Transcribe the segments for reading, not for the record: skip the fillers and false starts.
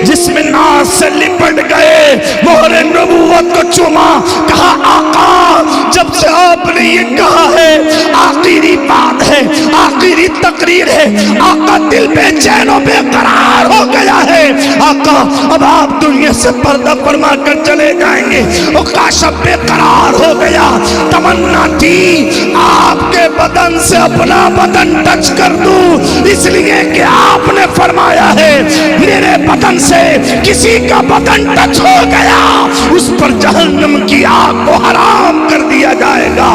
جس میں ناز سے لپٹ گئے، مہر نبوت کو چوما، کہا آقا جب سے آپ نے یہ کہا ہے آخری بات ہے، آخری تقریر ہے، آقا دل بے چین و بے قرار ہو گیا ہے، آقا اب آپ دنیا سے پردہ فرما کر چلے جائیں گے۔ وہ کاشف بے قرار ہو گیا، تمنا تھی آپ کے بدن سے اپنا بدن ٹچ کر دوں، اس لیے کہ آپ نے فرمایا ہے میرے بدن سے کسی کا بدن ٹچ ہو گیا اس پر جہنم کی آگ کو حرام کر دیا جائے گا۔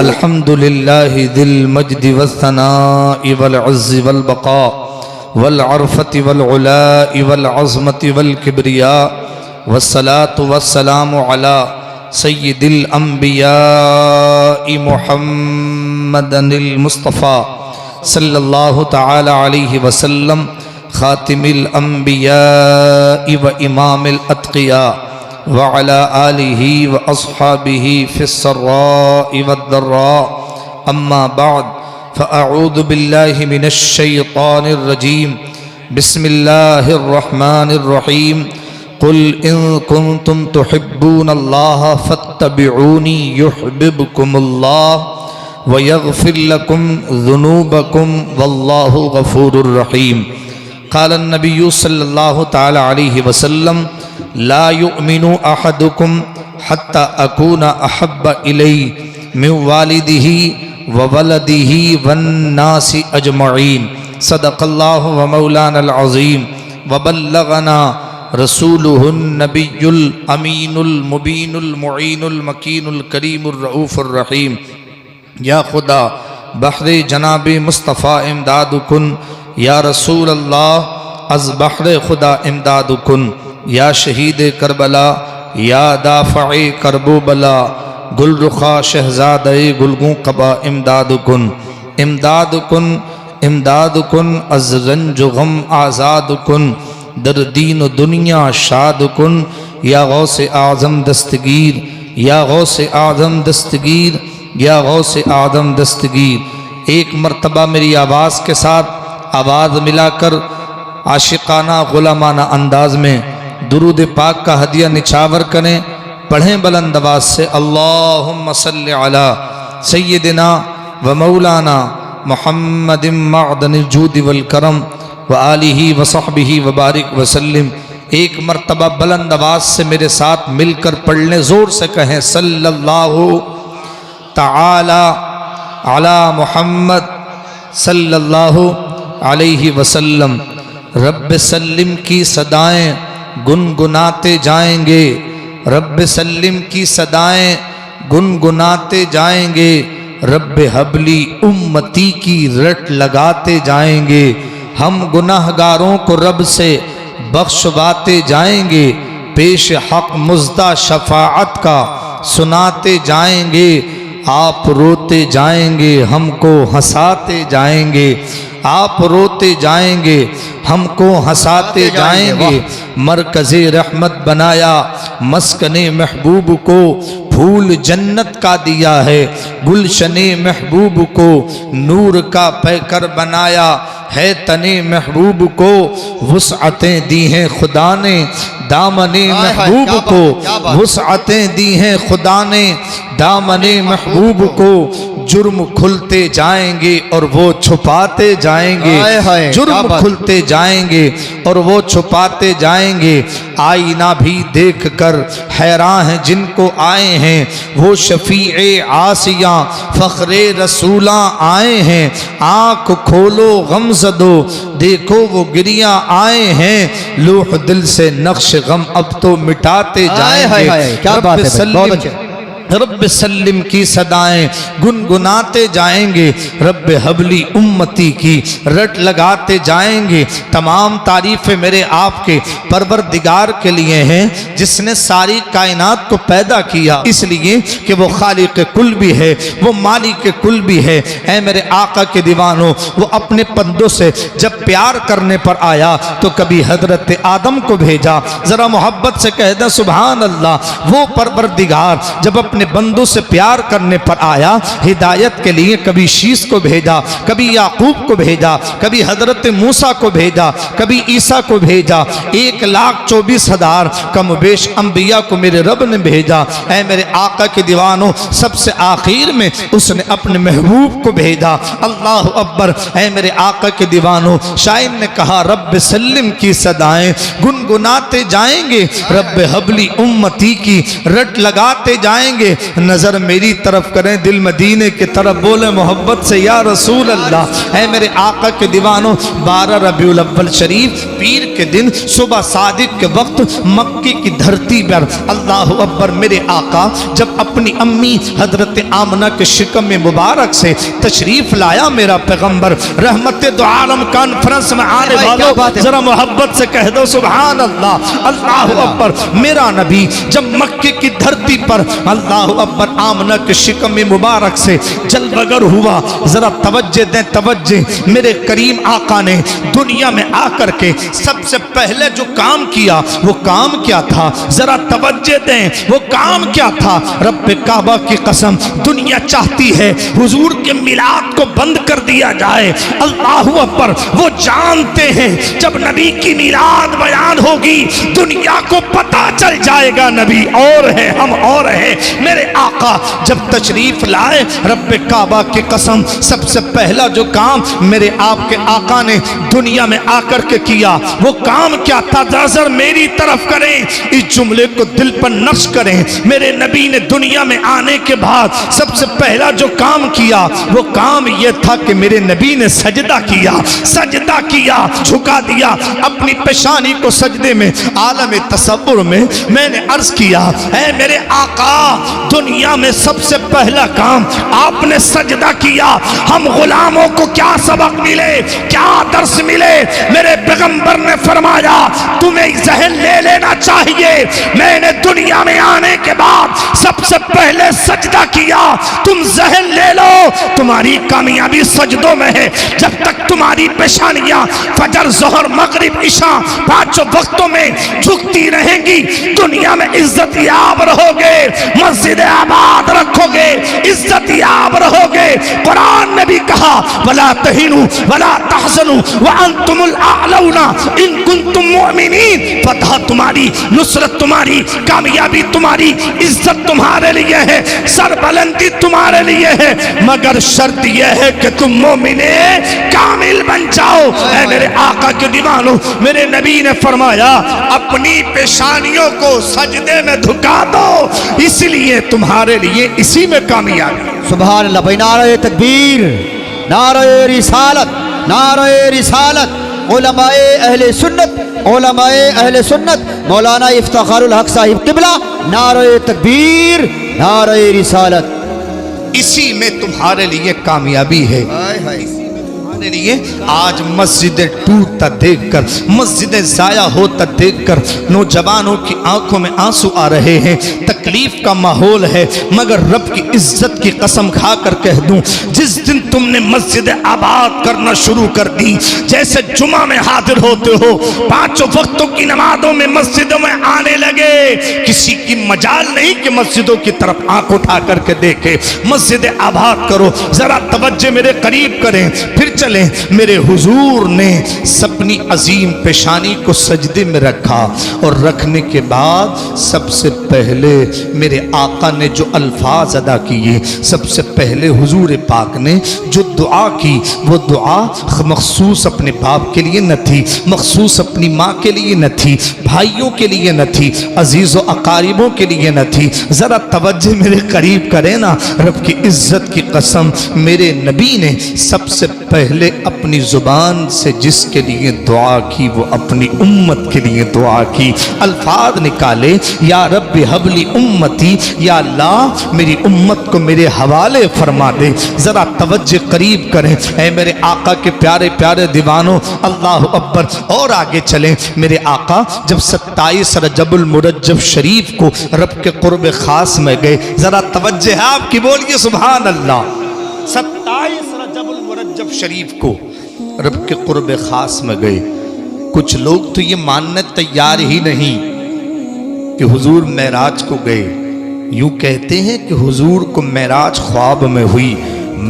الحمدللہ ذی المجد والثناء والعز والبقاء والعرفة والعلاء والعظمة والكبرياء والصلاة والسلام على سید الانبیاء محمد المصطفى صلی اللہ تعالی علیہ وسلم خاتم الانبیاء و امام الاتقیاء وعلى آلہ واصحابہ فی السراء والضراء اما بعد فاعوذ باللہ من الشیطان الرجیم بسم اللہ الرحمن الرحیم قل ان کنتم تحبون اللہ فاتبعونی یحببکم اللہ ویغفر لکم ذنوبکم واللہ غفور الرحیم۔ قال النبی صلی اللہ تعالی علیہ وسلم لا یؤمن احدکم حتی اکون احب الی من والدہ وولدہ والناس اجمعین۔ صدق اللہ ومولانا العظیم وبلغنا رسولہ النبی الامین المبین المعین المکین الکریم الرؤوف الرحیم۔ یا خدا بحر جناب مصطفیٰ امداد کن، یا رسول اللہ از بحر خدا امداد کن، یا شہید کربلا یا دافع کرب و بلا، گل رخا شہزاد گلگوں قبا امداد کن، امداد کن امداد کن، از رنج و غم آزاد کن، در دین و دنیا شاد کن، یا غوث اعظم دستگیر، یا غوث اعظم دستگیر، یا غوث اعظم دستگیر۔ ایک مرتبہ میری آواز کے ساتھ آواز ملا کر عاشقانہ غلامانہ انداز میں درود پاک کا ہدیہ نچھاور کریں، پڑھیں بلند آواز سے اللہم صلی علی سیدنا و مولانا محمد معدن الجود والکرم وآلہ وصحبہ وبارک وسلم۔ ایک مرتبہ بلند آواز سے میرے ساتھ مل کر پڑھ لیں، زور سے کہیں صلی اللہ تعالی علی محمد صلی اللہ علیہ وسلم۔ رب سلم کی صدائیں گنگناتے جائیں گے، رب سلم کی صدائیں گنگناتے جائیں گے، رب حبلی امتی کی رٹ لگاتے جائیں گے، ہم گناہ گاروں کو رب سے بخشواتے جائیں گے، پیش حق مزدہ شفاعت کا سناتے جائیں گے، آپ روتے جائیں گے ہم کو ہنساتے جائیں گے، آپ روتے جائیں گے ہم کو ہنساتے جائیں گے۔ مرکز رحمت بنایا مسکن محبوب کو، پھول جنت کا دیا ہے گلشن محبوب کو، نور کا پیکر بنایا ہے تن محبوب کو، وسعتیں دی ہیں خدا نے دامن محبوب کو، وسعتیں دی ہیں خدا نے دامن محبوب کو، جرم کھلتے جائیں گے اور وہ چھپاتے جائیں گے، جرم کھلتے جائیں گے اور وہ چھپاتے جائیں گے، آئینہ بھی دیکھ کر حیران ہیں جن کو آئے ہیں، وہ شفیع عاصیاں فخر رسولاں آئے ہیں، آنکھ کھولو غم زدو دیکھو وہ گریاں آئے ہیں، لوح دل سے نقش غم اب تو مٹاتے جائیں گے۔ رب سلم کی صدائیں گنگناتے جائیں گے، رب حبلی امتی کی رٹ لگاتے جائیں گے۔ تمام تعریفیں میرے آپ کے پروردگار کے لیے ہیں جس نے ساری کائنات کو پیدا کیا، اس لیے کہ وہ خالق کل بھی ہے، وہ مالک کل بھی ہے۔ اے میرے آقا کے دیوانوں، وہ اپنے بندوں سے جب پیار کرنے پر آیا تو کبھی حضرت آدم کو بھیجا، ذرا محبت سے کہہ دیں سبحان اللہ۔ وہ پروردگار جب اپنے اپنے بندوں سے پیار کرنے پر آیا، ہدایت کے لیے کبھی شیس کو بھیجا، کبھی یعقوب کو بھیجا، کبھی حضرت موسیٰ کو بھیجا، کبھی عیسیٰ کو بھیجا، 1,24,000 کم و بیش انبیاء کو میرے رب نے بھیجا۔ اے میرے آقا کے دیوانوں، سب سے آخر میں اس نے اپنے محبوب کو بھیجا۔ اللہ اکبر۔ اے میرے آقا کے دیوانوں، شاعر نے کہا رب سلم کی صدائیں گنگناتے جائیں گے، رب حبلی امتی کی رٹ لگاتے جائیں گے۔ نظر میری طرف کریں، دل مدینے کی طرف بولے محبت سے یا رسول اللہ۔ اے میرے آقا کے دیوانوں، 12 ربیع الاول شریف پیر کے دن صبح صادق کے وقت مکے کی دھرتی پر اللہ اکبر میرے آقا جب اپنی امی حضرت آمنہ کے شکم مبارک سے تشریف لایا، میرا پیغمبر رحمت دو عالم کانفرنس میں آنے والوں ذرا محبت سے کہہ دو سبحان اللہ۔ اللہ اکبر۔ میرا نبی جب مکے کی دھرتی پر اللہ اکبر آمنہ کے شکم مبارک سے جلوگر ہوا، ذرا توجہ دیں توجہ، میرے کریم آقا نے دنیا میں آ کر کے سب سے پہلے جو کام کیا وہ کام کیا تھا؟ ذرا توجہ دیں، وہ کام کیا تھا؟ رب کعبہ کی قسم، دنیا چاہتی ہے حضور کے میلاد کو بند کر دیا جائے۔ اللہ اکبر۔ وہ جانتے ہیں جب نبی کی میلاد بیان ہوگی دنیا کو پتہ چل جائے گا نبی اور ہے ہم اور ہیں۔ میرے آقا جب تشریف لائے، رب کعبہ کی قسم سب سے پہلا جو کام میرے آپ کے آقا نے دنیا میں آ کر کے کیا وہ کام کیا تھا؟ نظر میری طرف کریں، اس جملے کو دل پر نقش کریں۔ میرے نبی نے دنیا میں آنے کے بعد سب سے پہلا جو کام کیا وہ کام یہ تھا کہ میرے نبی نے سجدہ کیا، سجدہ کیا، جھکا دیا اپنی پیشانی کو سجدے میں۔ عالم تصور میں نے عرض کیا، اے میرے آقا دنیا میں سب سے پہلا کام آپ نے سجدہ کیا، ہم غلاموں کو کیا سبق ملے، کیا درس ملے؟ میرے پیغمبر نے فرمایا تمہیں ذہن لے لینا چاہیے، میں نے دنیا میں آنے کے بعد سب سے پہلے سجدہ کیا، تم ذہن لے لو تمہاری کامیابی سجدوں میں ہے۔ جب تک تمہاری پیشانیاں فجر ظہر مغرب عشاء پانچوں وقتوں میں جھکتی رہیں گی دنیا میں عزت یاب رہو گے، مسجد آباد رکھو گے، عزت یاب رہو گے۔ قرآن نے بھی کہا وَلَا تَهِنُوا وَلَا تَحْزَنُوا وَأَنْتُمُ الْأَعْلَوْنَ إِن كُنتُم مُؤْمِنِينَ۔ فتح تمہاری، نصرت تمہاری، کامیابی تمہاری، عزت تمہارے لیے ہے، سربلندی تمہارے لیے ہے، مگر شرط یہ ہے کہ تم مومن کامل بن جاؤ۔ اے میرے آقا کے دیوانوں، میرے نبی نے فرمایا اپنی پیشانیوں کو سجدے میں جھکا دو، اس لیے تمہارے لیے اسی میں کامیابی۔ سبحان اللہ۔ بھائی نعرہ تکبیر، نعرہ رسالت، نعرہ رسالت۔ علماء اہل سنت، علماء اہل سنت، مولانا افتخار الحق صاحب قبلہ، نعرہ تکبیر، نعرہ رسالت۔ اسی میں تمہارے لیے کامیابی ہے۔ لیے آج مسجدیں ٹوٹتا دیکھ کر، مسجدیں ضائع ہوتا دیکھ کر نوجوانوں کی آنکھوں میں آنسو آ رہے ہیں، تکلیف کا ماحول ہے، مگر رب کی عزت کی قسم کھا کر کہہ دوں جس دن تم نے مسجد آباد کرنا شروع کر دی، جیسے جمعہ میں حاضر ہوتے ہو، پانچوں وقتوں کی نمازوں میں مسجدوں میں آنے لگے، کسی کی مجال نہیں کہ مسجدوں کی طرف آنکھ اٹھا کر کے دیکھے۔ مسجد آباد کرو، ذرا توجہ میرے قریب کریں، پھر چلیں۔ میرے حضور نے اپنی عظیم پیشانی کو سجدے میں رکھا اور رکھنے کے بعد سب سے پہلے میرے آقا نے جو الفاظ ادا کیے، سب سے پہلے حضور پاک نے جو دعا کی وہ دعا مخصوص اپنے باپ کے لیے نہ تھی، مخصوص اپنی ماں کے لیے نہ تھی، بھائیوں کے لیے نہ تھی، عزیز و اقاربوں کے لیے نہ تھی۔ ذرا توجہ میرے قریب کریں نا، رب کی عزت کی قسم میرے نبی نے سب سے پہلے اپنی زبان سے جس کے لیے دعا کی وہ اپنی امت کے لیے دعا کی، الفاظ نکالے یا رب حبلی امتی، یا اللہ میری امت کو میرے حوالے فرما دے۔ ذرا توجہ قریب کریں اے میرے آقا کے پیارے پیارے دیوانوں، اللہ اکبر۔ اور آگے چلیں، میرے آقا جب 27 رجب المرجب شریف کو رب کے قرب خاص میں گئے، ذرا توجہ ہے آپ کی، بولیے سبحان اللہ۔ 27 رجب المرجب شریف کو رب کے قرب خاص میں گئے، کچھ لوگ تو یہ ماننے تیار ہی نہیں کہ حضور معراج کو گئے، یوں کہتے ہیں کہ حضور کو معراج خواب میں ہوئی.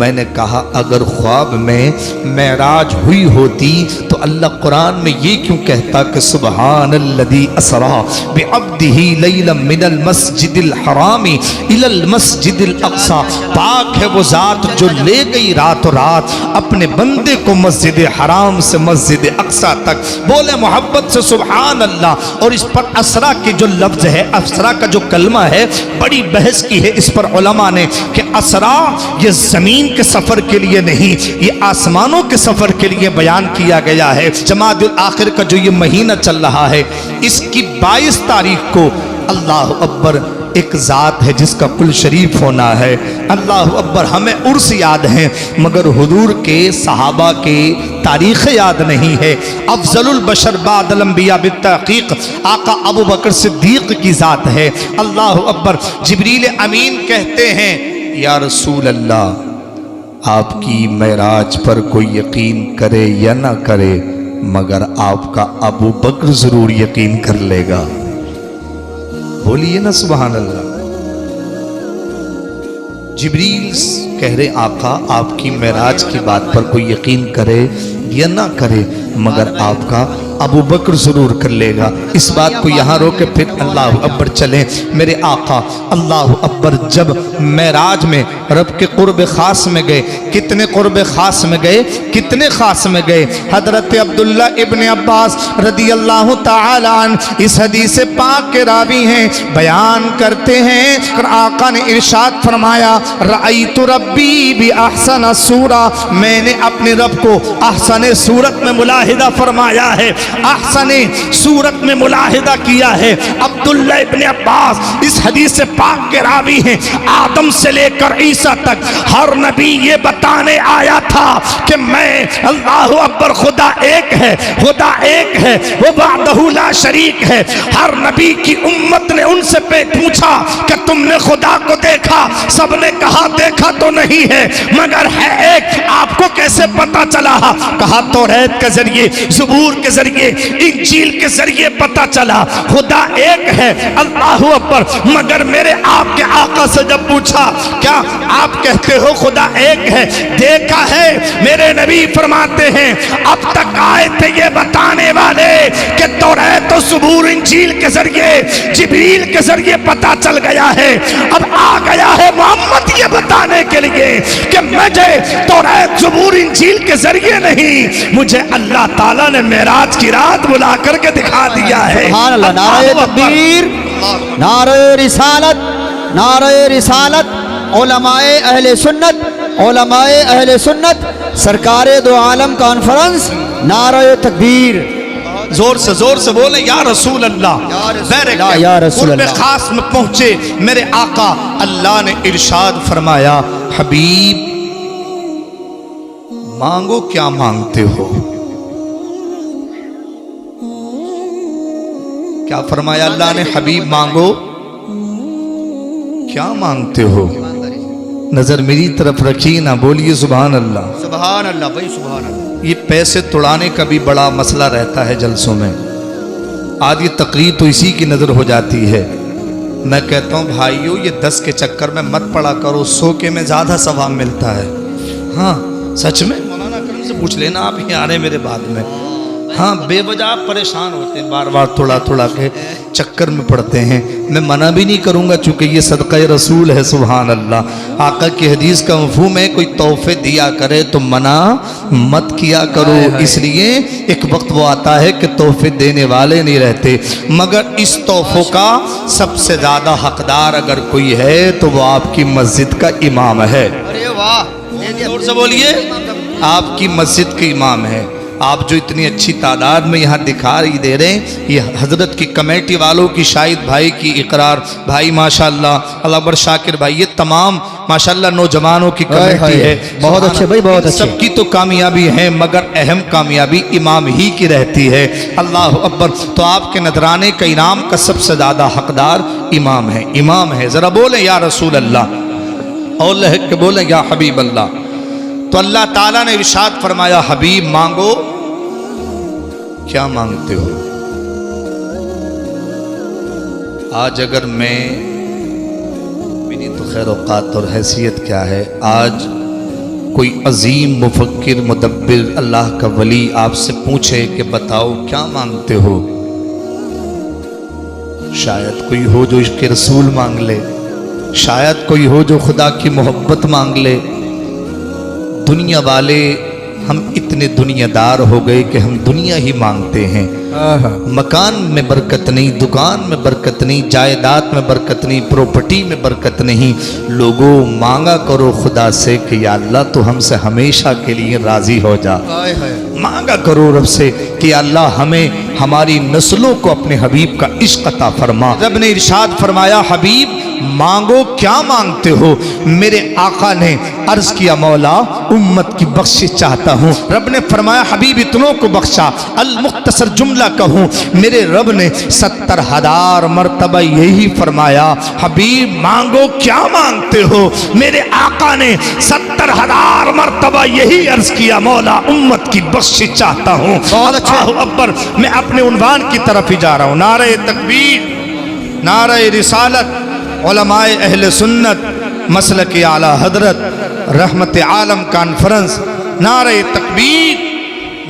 میں نے کہا اگر خواب میں معراج ہوئی ہوتی تو اللہ قرآن میں یہ کیوں کہتا کہ سبحان الذی اسرا بعبدہ لیلا من المسجد الحرام الی المسجد الاقصی. پاک ہے وہ ذات جو لے گئی رات و رات اپنے بندے کو مسجد حرام سے مسجد اقصی تک. بولے محبت سے سبحان اللہ. اور اس پر اسرا کے جو لفظ ہے, اسرا کا جو کلمہ ہے, بڑی بحث کی ہے اس پر علماء نے کہ اسرا یہ زمین کے سفر کے لیے نہیں, یہ آسمانوں کے سفر کے لیے بیان کیا گیا ہے. جمادی الاخر کا جو یہ مہینہ چل رہا ہے, اس کی 22 تاریخ کو اللہ اکبر ایک ذات ہے جس کا کل شریف ہونا ہے. اللہ اکبر. ہمیں عرس یاد ہیں مگر حضور کے صحابہ کے تاریخ یاد نہیں ہے. افضل البشر بعد الانبیاء بالتحقیق آقا ابو بکر صدیق کی ذات ہے. اللہ اکبر. جبریل امین کہتے ہیں یا رسول اللہ, آپ کی معراج پر کوئی یقین کرے یا نہ کرے مگر آپ کا ابو بکر ضرور یقین کر لے گا. بولیے نا سبحان اللہ. جبریل کہہ رہے آقا آپ کی معراج کی بات پر کوئی یقین کرے یا نہ کرے مگر آپ کا ابو بکر ضرور کر لے گا. اس بات کو یہاں روکے پھر اللہ اکبر چلیں. میرے آقا اللہ اکبر جب معراج میں رب کے قرب خاص میں گئے, کتنے قرب خاص میں گئے, کتنے خاص میں گئے. حضرت عبداللہ ابن عباس رضی اللہ تعالی عنہ اس حدیث پاک کے راوی ہیں, بیان کرتے ہیں آقا نے ارشاد فرمایا رأیت ربی بأحسن صورہ, میں نے اپنے رب کو احسن صورت میں ملاحظہ فرمایا ہے, احسن صورت میں ملاحظہ کیا ہے. عبداللہ ابن عباس اس حدیث پاک کے راوی ہیں. آدم سے لے کر عیسیٰ تک ہر نبی یہ بتانے آیا تھا کہ میں اللہ اکبر خدا ایک ہے, خدا ایک ہے, وہ وحدہ لا شریک ہے. ہر نبی کی امت نے ان سے پوچھا کہ تم نے خدا کو دیکھا؟ سب نے کہا دیکھا تو نہیں ہے مگر ہے ایک. آپ کو کیسے پتا چلا؟ کہا توریت کے ذریعے, زبور کے ذریعے, انجیل کے ذریعے پتا چلا خدا ایک ہے. اللہ اکبر. مگر میرے آپ کے آقا سے جب پوچھا کیا آپ کہتے ہو خدا ایک ہے, دیکھا ہے؟ میرے نبی فرماتے ہیں اب تک آئے تھے یہ بتانے والے کہ توریت و زبور انجیل کے ذریعے, جبریل کے ذریعے پتا چل گیا ہے. اب آ گیا ہے محمد یہ بتانے کے لیے کہ مجھے توریت زبور انجیل کے ذریعے نہیں, مجھے اللہ تعالیٰ نے معراج کی رات بلا کر کے دکھا دیا ہے. سبحان اللہ. نعرہ تکبیر, نعرہ رسالت, نعرہ رسالت. علماء اہل سنت, علماء اہل سنت, سرکار دو عالم کانفرنس. نعرہ تکبیر. زور سے بولے یا رسول اللہ. یا رسول اللہ. قرب خاص میں پہنچے میرے آقا, اللہ نے ارشاد فرمایا حبیب مانگو کیا مانگتے ہو. کیا فرمایا اللہ نے؟ حبیب مانگو کیا مانگتے ہو. نظر میری طرف رکھی نہ, بولیے سبحان اللہ. سبحان اللہ بھائی, سبحان اللہ. یہ پیسے توڑانے کا بھی بڑا مسئلہ رہتا ہے جلسوں میں. آج یہ تقریر تو اسی کی نظر ہو جاتی ہے. میں کہتا ہوں بھائیو یہ 10 کے چکر میں مت پڑا کرو, 100 کے میں زیادہ ثواب ملتا ہے. ہاں سچ میں مولانا کرم سے پوچھ لینا, آپ ہی آ رہے میرے بعد میں. ہاں بے وجہ پریشان ہوتے ہیں, بار بار تھوڑا کے چکر میں پڑتے ہیں. میں منع بھی نہیں کروں گا چونکہ یہ صدقہ رسول ہے. سبحان اللہ. آقا کی حدیث کا مفہوم ہے کوئی تحفے دیا کرے تو منع مت کیا کرو. اس لیے ایک وقت وہ آتا ہے کہ تحفے دینے والے نہیں رہتے, مگر اس تحفوں کا سب سے زیادہ حقدار اگر کوئی ہے تو وہ آپ کی مسجد کا امام ہے. ارے واہ, زور سے بولیے, آپ کی مسجد کے امام ہے. آپ جو اتنی اچھی تعداد میں یہاں دکھا رہی دے رہے ہیں, یہ حضرت کی کمیٹی والوں کی, شاہد بھائی کی اقرار, بھائی ماشاءاللہ اللہ اکبر شاکر بھائی, یہ تمام ماشاءاللہ نوجوانوں کی کمیٹی ہے. بہت اچھے بھائی, بہت اچھے. سب کی تو کامیابی ہے مگر اہم کامیابی امام ہی کی رہتی ہے. اللہ اکبر. تو آپ کے نذرانے کا انعام کا سب سے زیادہ حقدار امام ہے, امام ہے. ذرا بولیں یا رسول اللہ, اور لہک کے بولیں یا حبیب اللہ. تو اللہ تعالیٰ نے ارشاد فرمایا حبیب مانگو کیا مانگتے ہو. آج اگر میں میری تو خیر اوقات اور حیثیت کیا ہے، آج کوئی عظیم مفکر مدبر اللہ کا ولی آپ سے پوچھے کہ بتاؤ کیا مانگتے ہو، شاید کوئی ہو جو عشق رسول مانگ لے، شاید کوئی ہو جو خدا کی محبت مانگ لے۔ دنیا والے ہم اتنے دنیا دار ہو گئے کہ ہم دنیا ہی مانگتے ہیں۔ مکان میں برکت نہیں، دکان میں برکت نہیں، جائیداد میں برکت نہیں، پراپرٹی میں برکت نہیں۔ لوگوں مانگا کرو خدا سے کہ یا اللہ تو ہم سے ہمیشہ کے لیے راضی ہو جا۔ مانگا کرو رب سے کہ یا اللہ ہمیں ہماری نسلوں کو اپنے حبیب کا عشق عطا فرما۔ رب نے ارشاد فرمایا حبیب مانگو کیا مانگتے ہو؟ میرے آقا نے عرض کیا مولا امت کی بخشش چاہتا ہوں۔ رب نے فرمایا حبیب اتنوں کو بخشا۔ المختصر جملہ کہوں، میرے رب نے 70,000 مرتبہ یہی فرمایا حبیب مانگو کیا مانگتے ہو؟ میرے آقا نے 70,000 مرتبہ یہی عرض کیا مولا امت کی بخشش چاہتا ہوں۔ اللہ اکبر۔ میں اپنے عنوان کی طرف ہی جا رہا ہوں۔ نعرہ تکبیر، نعرہ رسالت، علماء اہل سنت، مسلک اعلیٰ حضرت، رحمت عالم کانفرنس، نعرہ تکبیر،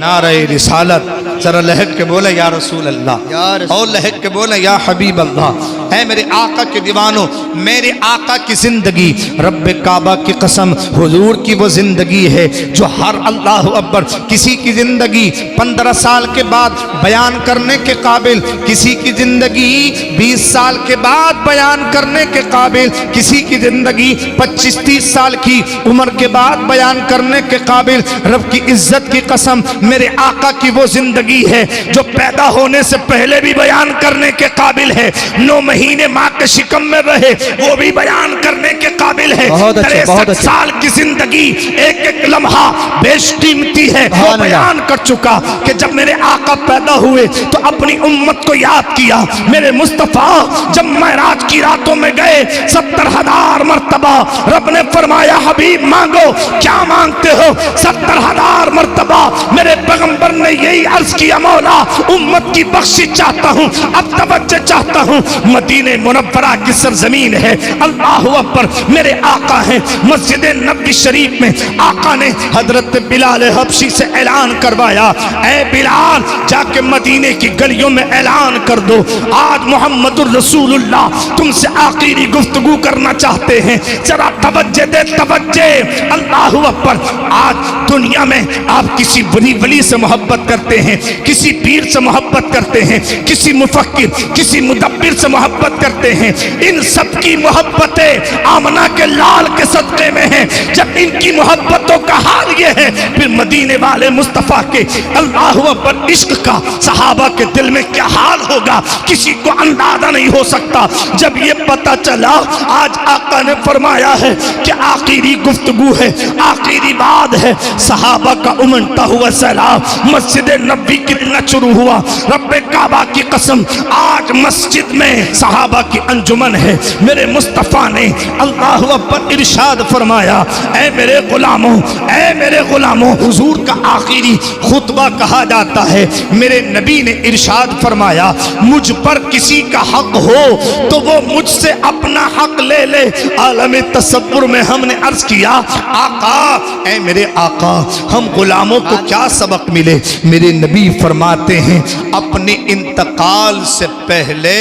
نعرہ رسالت۔ ذرا لہک کے بولے یا رسول اللہ، اور لہک کے بولے یا حبیب اللہ۔ اے میرے آقا کے دیوانوں، میرے آقا کی زندگی رب کعبہ کی قسم حضور کی وہ زندگی ہے جو ہر اللہ اکبر کسی کی زندگی 15 سال کے بعد بیان کرنے کے قابل، کسی کی زندگی 20 سال کے بعد بیان کرنے کے قابل، کسی کی زندگی 25-30 سال کی عمر کے بعد بیان کرنے کے قابل۔ رب کی عزت کی قسم میرے آقا کی وہ زندگی ہے جو پیدا ہونے سے پہلے بھی بیان کرنے کے قابل ہے، 9 مہینے ماں کے شکم میں رہے وہ بھی بیان کرنے کے قابل ہے۔ 63 سال کی زندگی ایک ایک لمحہ بیش قیمتی ہے، وہ بیان کر چکا کہ جب میرے آقا پیدا ہوئے تو اپنی امت کو یاد کیا۔ میرے مصطفیٰ جب معراج کی راتوں میں گئے 70,000 مرتبہ رب نے فرمایا حبیب مانگو کیا مانگتے ہو؟ 70,000 مرتبہ میرے پیغمبر نے یہی عرض کیا مولا امت کی بخشش چاہتا ہوں۔ اب توجہ چاہتا ہوں، مدینہ منورہ کی سرزمین ہے، اللہ اکبر، میرے آقا ہیں، مسجد نبوی شریف میں آقا نے حضرت بلال حبشی سے اعلان کروایا اے بلال جا کے مدینے کی گلیوں میں اعلان کر دو آج محمد الرسول اللہ تم سے آخری گفتگو کرنا چاہتے ہیں، ذرا توجہ دے توجہ۔ اللہ اکبر، آج دنیا میں آپ کسی ولی سے محبت کرتے ہیں، کسی پیر سے محبت کرتے ہیں، کسی مفکر کسی مدبر سے محبت کرتے ہیں، ان سب کی محبتیں آمنہ کے لال کے صدقے میں ہیں۔ جب ان کی محبتوں کا حال یہ ہے پھر مدینے والے مصطفیٰ کے اللہ اکبر عشق کا صحابہ کے دل میں کیا حال ہوگا کسی کو اندازہ نہیں ہو سکتا۔ جب یہ پتہ چلا آج آقا نے فرمایا ہے کہ آخری گفتگو ہے، آخری بات ہے، صحابہ کا امنتا ہوا سیلاب مسجد نبوی کتنا شروع ہوا۔ رب کعبہ کی قسم آج مسجد میں صحابہ کی انجمن ہے۔ میرے مصطفیٰ نے اللہ اکبر ارشاد فرمایا اے میرے غلاموں، اے میرے غلاموں، حضور کا آخری خطبہ کہا جاتا ہے۔ میرے نبی نے ارشاد فرمایا مجھ پر کسی کا حق ہو تو وہ مجھ سے اپنا حق لے لے۔ عالم تصور میں ہم نے عرض کیا آقا، اے میرے آقا، ہم غلاموں کو کیا سبق ملے؟ میرے نبی فرماتے ہیں اپنے انتقال سے پہلے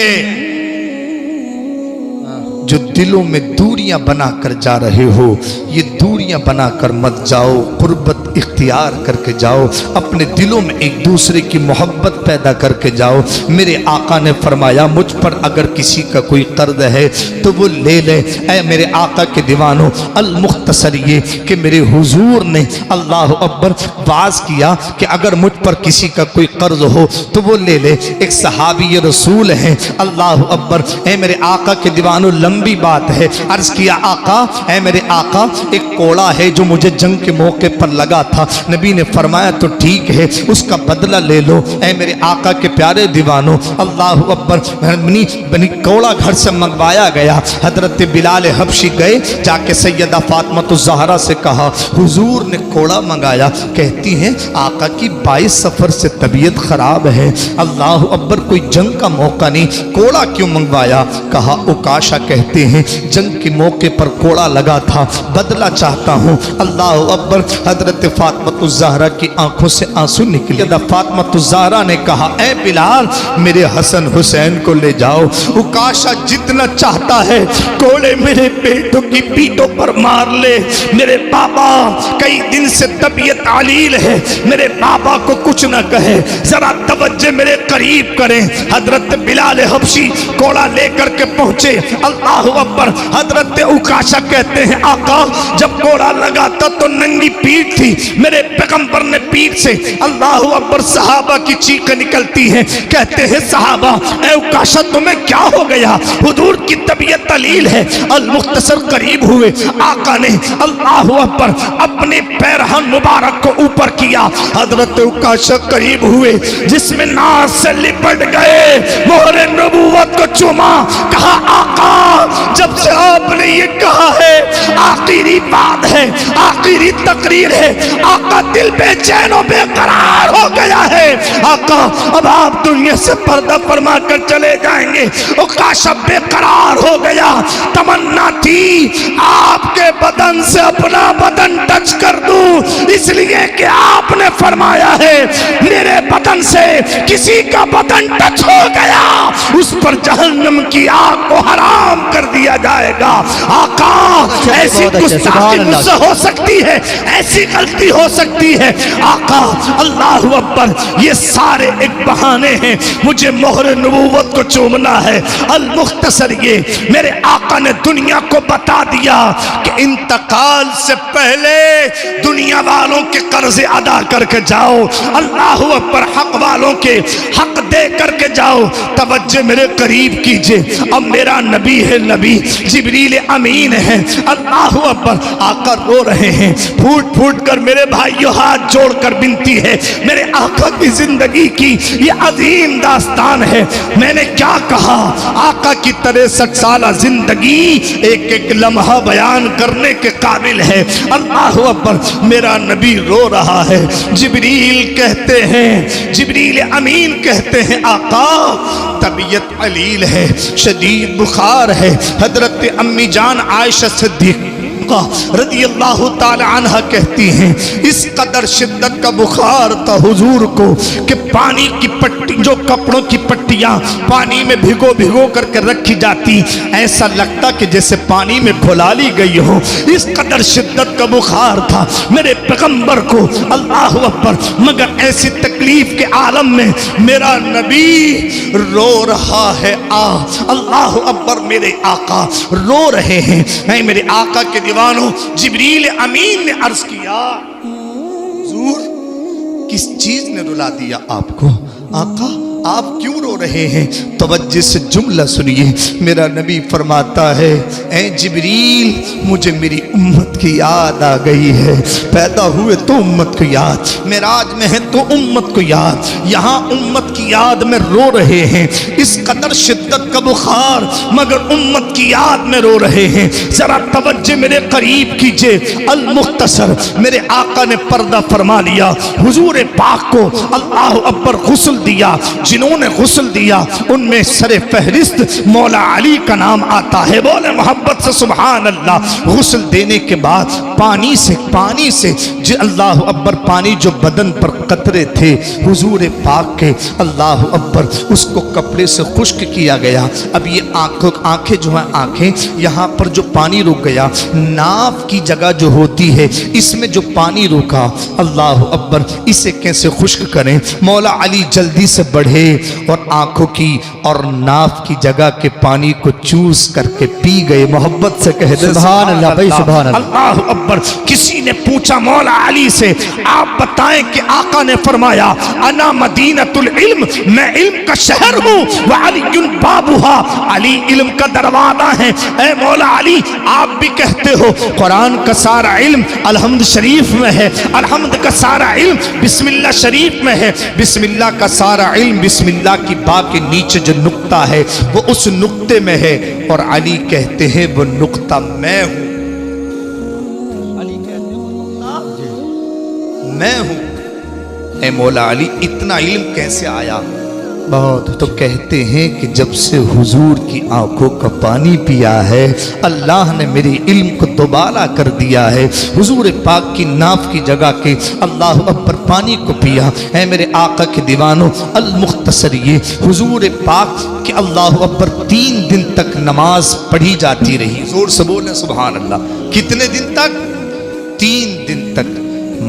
جو دلوں میں دوریاں بنا کر جا رہے ہو یہ دوریاں بنا کر مت جاؤ، قربت اختیار کر کے جاؤ، اپنے دلوں میں ایک دوسرے کی محبت پیدا کر کے جاؤ۔ میرے آقا نے فرمایا مجھ پر اگر کسی کا کوئی قرض ہے تو وہ لے لے۔ اے میرے آقا کے دیوانوں، المختصر یہ کہ میرے حضور نے اللہ اکبر واز کیا کہ اگر مجھ پر کسی کا کوئی قرض ہو تو وہ لے لے۔ ایک صحابی رسول ہیں اللہ اکبر، اے میرے آقا کے دیوانوں لمبی بات ہے، عرض کیا آقا، اے میرے آقا، ایک کوڑا ہے جو مجھے جنگ کے موقع پر لگا تھا۔ نبی نے فرمایا تو ٹھیک ہے اس کا بدلہ لے لو۔ اے میرے آقا کے پیارے دیوانوں، اللہ اکبر، بنی کوڑا گھر سے منگوایا گیا۔ حضرت بلال حبشی گئے، جا کے سیدہ فاطمہ الزہرا سے کہا حضور نے کوڑا منگایا، کہتی ہیں آقا کی 22 سفر سے طبیعت خراب ہے، اللہ اکبر، کوئی جنگ کا موقع نہیں، کوڑا کیوں منگوایا؟ کہا اوکاشا کہہ کہتے ہیں جنگ کے موقع پر کوڑا لگا تھا، بدلہ چاہتا ہوں۔ اللہ اکبر۔ حضرت فاطمہ الزہرا کی آنکھوں سے آنسو نکلے۔ فاطمہ الزہرا نے کہا اے بلال میرے حسن حسین کو لے جاؤ، عکاشہ جتنا چاہتا ہے کوڑے میرے بیٹوں کی پیٹوں پر مار لے، میرے بابا کئی دن سے طبیعت علیل ہے، میرے بابا کو کچھ نہ کہے، ذرا توجہ میرے قریب کریں۔ حضرت بلال حبشی کوڑا لے کر کے پہنچے۔ اللہ اکبر۔ حضرت عکاشہ کہتے ہیں آقا جب کوڑا لگا تھا تو ننگی پیٹ تھی، میرے پیغمبر نے پیٹ سے اللہ اکبر صحابہ کی چیخیں نکلتی ہیں، کہتے ہیں صحابہ اے عکاشہ تمہیں کیا ہو گیا؟ حضور کی طبیعت علیل ہے۔ المختصر قریب ہوئے، آقا نے اللہ اکبر اپنے پیرہن مبارک کو اوپر کیا، حضرت عکاشہ قریب ہوئے، جس میں ناز سے لپٹ گئے، مہر نبوت کو چوما، کہا آقا جب سے آپ نے یہ کہا ہے آخری بات ہے، آخری تقریر ہے، آقا دل بے چین و بے قرار ہو گیا ہے، آقا اب آپ دنیا سے پردہ فرما کر چلے جائیں گے۔ عکاشہ بے قرار ہو گیا، تمنا تھی آپ کے بدن سے اپنا بدن ٹچ کر دوں، اس لیے کہ آپ نے فرمایا ہے میرے بدن سے کسی کا بدن ٹچ ہو گیا اس پر جہنم کی آگ کو حرام کر دیا جائے گا۔ آقا ایسی گستاخی مجھ سے ہو سکتی ہے، ایسی غلطی ہو سکتی ہے، آقا اللہ اکبر یہ سارے ایک بہانے ہیں، مجھے مہر نبوت کو چومنا ہے۔ المختصر یہ میرے آقا نے دنیا کو بتا دیا کہ انتقال سے پہلے دنیا والوں کے قرض ادا کر کے جاؤ، اللہ اکبر حق والوں کے حق دے کر کے جاؤ۔ توجہ میرے قریب کیجئے، اب میرا نبی ہے، نبی جبریل امین ہے، اللہ اکبر۔ آقا رو رہے ہیں، پھوٹ پھوٹ کر میرے بھائیو ہاتھ جوڑ کر بنتی ہے، میرے آقا کی زندگی کی یہ عظیم داستان ہے۔ میں نے کیا کہا؟ آقا کی 63 سالہ زندگی ایک ایک لمحہ بیان کرنے کے قابل ہے۔ اللہ اکبر۔ میرا نبی رو رہا ہے، جبریل کہتے ہیں، جبریل امین کہتے ہیں آقا طبیعت علیل ہے، شدید بخار ہے۔ حضرت امی جان عائشہ صدیقہ رضی اللہ تعالی عنہ کہتی ہیں اس قدر شدت کا بخار تھا حضور کو کہ پانی کی پٹی، جو کپڑوں کی پٹیاں پانی میں بھگو بھگو کر کے رکھی جاتی، ایسا لگتا کہ جیسے پانی میں پھلا لی گئی ہو، اس قدر شدت کا بخار تھا میرے پیغمبر کو، اللہ اکبر۔ مگر ایسی تکلیف کے عالم میں میرا نبی رو رہا ہے، اللہ اکبر۔ میرے آقا رو رہے ہیں، اے میرے آقا کے دیوانوں، جبریل امین نے عرض کیا حضور کس چیز نے رلا دیا آپ کو؟ آقا آپ کیوں رو رہے ہیں؟ توجہ سے جملہ سنیے، میرا نبی فرماتا ہے اے جبریل مجھے میری امت کی یاد آ گئی ہے، پیدا ہوئے تو امت کو یاد، معراج میں ہے تو امت کو یاد، یہاں امت کی یاد میں رو رہے ہیں، اس قدر شدت کا بخار مگر امت کی یاد میں رو رہے ہیں۔ ذرا توجہ میرے قریب کیجئے۔ المختصر میرے آقا نے پردہ فرما لیا، حضور پاک کو اللہ اکبر غسل دیا، جنہوں نے غسل دیا ان میں سر فہرست مولا علی کا نام آتا ہے، بولے محبت سے سبحان اللہ۔ غسل دینے کے بعد پانی سے اللہ اکبر پانی جو بدن پر قطرے تھے حضور پاک کے، اللہ اکبر اس کو کپڑے سے خشک کیا گیا۔ اب یہ آنکھیں جو ہیں آنکھیں یہاں پر جو پانی رک گیا، ناف کی جگہ جو ہوتی ہے اس میں جو پانی رکا، اللہ اکبر اسے کیسے خشک کریں؟ مولا علی جلدی سے بڑھے اور آنکھوں کی اور ناف کی جگہ کے پانی کو چوس کر کے پی گئے۔ محبت سے کہتے سبحان اللہ بھائی، سبحان اللہ۔ اللہ اکبر۔ کسی نے پوچھا مولا علی سے آپ بتائیں کہ آقا نے فرمایا انا مدینۃ العلم، میں علم کا شہر ہوں، وعلی بابها، علی علم کا دروازہ ہے۔ اے مولا علی آپ بھی کہتے ہو قرآن کا سارا علم الحمد شریف میں ہے، الحمد کا سارا علم بسم اللہ شریف میں ہے، بسم اللہ کا سارا علم بسم اللہ کی با کے نیچے جو نقطہ ہے وہ اس نقطے میں ہے، اور علی کہتے ہیں وہ نقطہ میں ہوں، میں ہوں۔ اے مولا علی اتنا علم کیسے آیا؟ بہت تو کہتے ہیں کہ جب سے حضور کی آنکھوں کا پانی پیا ہے اللہ نے میرے علم کو دوبارہ کر دیا ہے. حضور پاک کی ناف کی جگہ کے اللہ اکبر پانی کو پیا. اے میرے آقا کے دیوانوں، المختصر یہ حضور پاک کہ اللہ اکبر 3 دن تک نماز پڑھی جاتی رہی. زور سے بولیں سبحان اللہ. کتنے دن تک؟ 3 دن تک.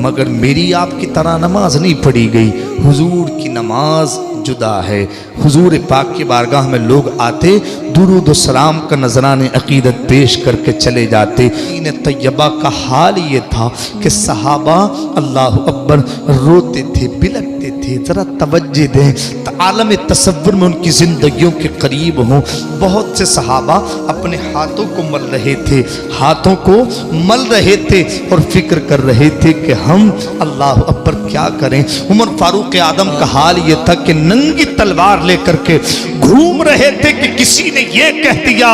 مگر میری آپ کی طرح نماز نہیں پڑھی گئی. حضور کی نماز جدا ہے. حضور پاک کی بارگاہ میں لوگ آتے، درود و سلام کا نذران عقیدت پیش کر کے چلے جاتے. مدینہ طیبہ کا حال یہ تھا کہ صحابہ اللہ اکبر روتے تھے، بلکتے تھے. ذرا توجہ دیں، عالم تصور میں ان کی زندگیوں کے قریب ہوں. بہت سے صحابہ اپنے ہاتھوں کو مل رہے تھے، ہاتھوں کو مل رہے تھے اور فکر کر رہے تھے کہ ہم اللہ اکبر کیا کریں. عمر فاروق اعظم کا حال یہ تھا کہ ننگی تلوار لے کر کے گھوم رہے تھے کہ کسی نے یہ کہہ دیا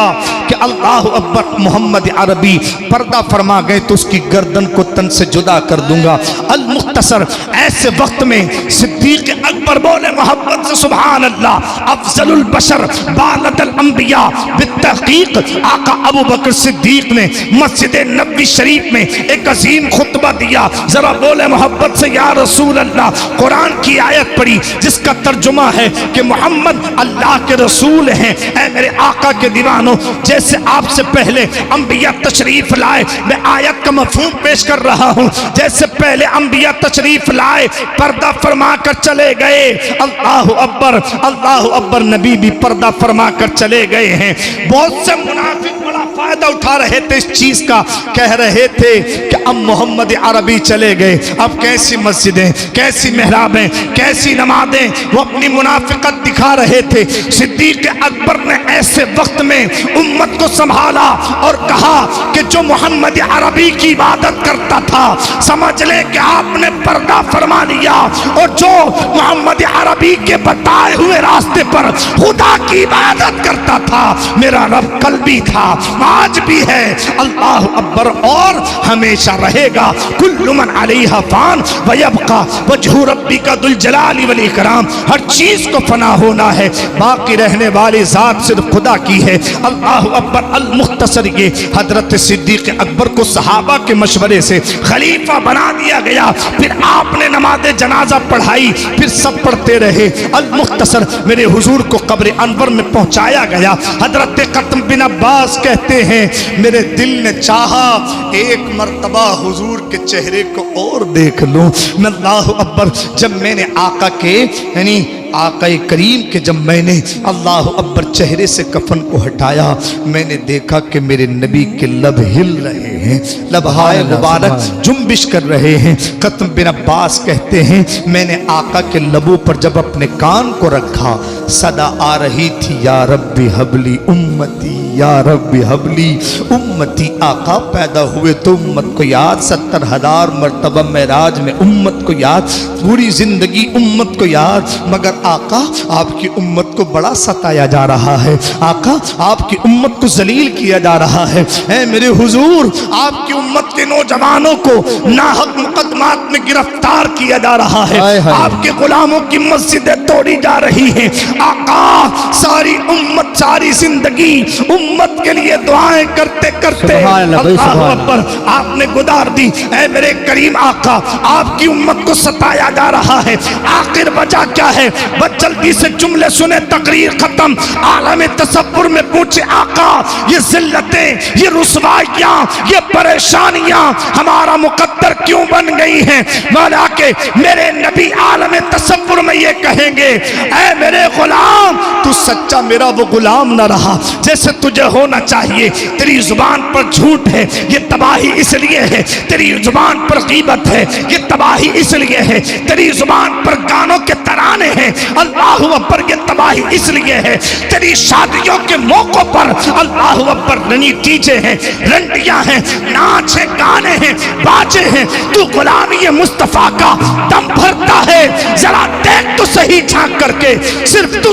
کہ اللہ اکبر محمد عربی پردہ فرما گئے تو اس کی گردن کو تن سے جدا کر دوں گا. المختصر ایسے وقت میں صدیق اکبر بولے محبت سے سبحان اللہ، افضل البشر بالد الانبیاء. بالتحقیق آقا ابو بکر صدیق نے مسجد نبوی شریف میں ایک عظیم خطبہ دیا. ذرا بولے محبت سے یا رسول اللہ. قرآن کی آیت پڑھی جس کا ترجمہ ہے کہ محمد اللہ کے رسول ہیں. اے میرے آقا کے دیوانوں، جیسے آپ سے پہلے انبیاء تشریف لائے، میں آیت کا مفہوم پیش کر رہا ہوں. جیسے پہلے انبیاء تشریف لائے، پردہ فرما کر چلے گئے. اللہ اکبر، اللہ اکبر. نبی بھی پردہ فرما کر چلے گئے ہیں. بہت سے منافق بڑا فائدہ اٹھا رہے تھے اس چیز کا، کہہ رہے تھے کہ اب محمد عربی چلے گئے، اب کیسی مسجدیں، کیسی محرابیں، کیسی نمازیں. وہ اپنی منافقت دکھا رہے تھے. صدیق اکبر نے ایسے وقت میں امت کو سنبھالا اور کہا کہ جو محمد عربی کی عبادت کرتا تھا سمجھ لے کہ آپ نے پردہ فرما لیا، اور جو محمد عربی کے بتائے ہوئے راستے پر خدا کی عبادت کرتا تھا میرا رب کل بھی تھا، آج بھی ہے، اللہ اکبر، اور ہمیشہ رہے گا. کل من علیہا فان ویبقى وجہ ربک ذو الجلال والاکرام. ہر چیز کو فنا ہونا ہے، باقی رہنے والی ذات صرف خدا کی ہے. اللہ اکبر. المختصر یہ حضرت صدیق اکبر کو صحابہ کے مشورے سے خلیفہ بنا دیا گیا. پھر آپ نے نماز جنازہ پڑھائی، پھر سب پڑھتے رہے. المختصر میرے حضور کو قبر انور میں پہنچایا گیا. حضرت قاسم بن عباس کہتے ہیں میرے دل نے چاہا ایک مرتبہ حضور کے چہرے کو اور دیکھ لوں. اللہ اکبر. جب میں نے آقا کے یعنی آقا کریم کے جب میں نے اللہ اکبر چہرے سے کفن کو ہٹایا، میں نے دیکھا کہ میرے نبی کے لب ہل رہے ہیں، لبہائے مبارک جنبش کر رہے ہیں. قاسم بن عباس کہتے ہیں میں نے آقا کے لبوں پر جب اپنے کان کو رکھا، صدا آ رہی تھی یا رب حبلی امتی، یا رب حبلی امتی. آقا پیدا ہوئے تو امت کو یاد، 70,000 مرتبہ معراج میں امت کو یاد، پوری زندگی امت کو یاد. مگر آقا آپ کی امت کو بڑا ستایا جا رہا ہے، آقا آپ کی امت کو ذلیل کیا جا رہا ہے. اے میرے حضور، آپ کی امت کے نوجوانوں کو ناحق مقدمات میں گرفتار کیا جا رہا ہے، آپ کے غلاموں کی مسجدیں توڑی جا رہی ہیں. آقا ساری امت، ساری زندگی امت کے لیے دعائیں کرتے کرتے اللہ اکبر آپ نے گزار دی. اے میرے کریم آقا، آپ کی امت کو ستایا جا رہا ہے، آخر وجہ کیا ہے؟ بس جلدی سے جملے سنے، تقریر ختم. عالم تصور میں پوچھے آقا یہ ذلتیں، یہ رسوائیاں، یہ پریشانیاں ہمارا مقدر کیوں بن گئی ہیں؟ مولا کہ میرے نبی عالم تصور میں یہ کہیں گے اے میرے غلام، تو سچا میرا وہ غلام نہ رہا جیسے تجھے ہونا چاہیے. تیری زبان پر جھوٹ ہے، یہ تباہی اس لیے ہے. تیری زبان پر غیبت ہے، یہ تباہی اس لیے ہے. تیری زبان پر گانوں کے ترانے ہیں، اللہ اکبر، یہ تباہی اس لیے ہے. تیری شادیوں کے موقع پر اللہ اکبر رنی ڈیجے ہیں، رنڈیاں ہیں، ناچ ہیں، گانے ہیں، باجے ہیں. تو غلامی مصطفیٰ کا دم بھرتا ہے، ذرا دیکھ تو صحیح جھانک کر کے. صرف تو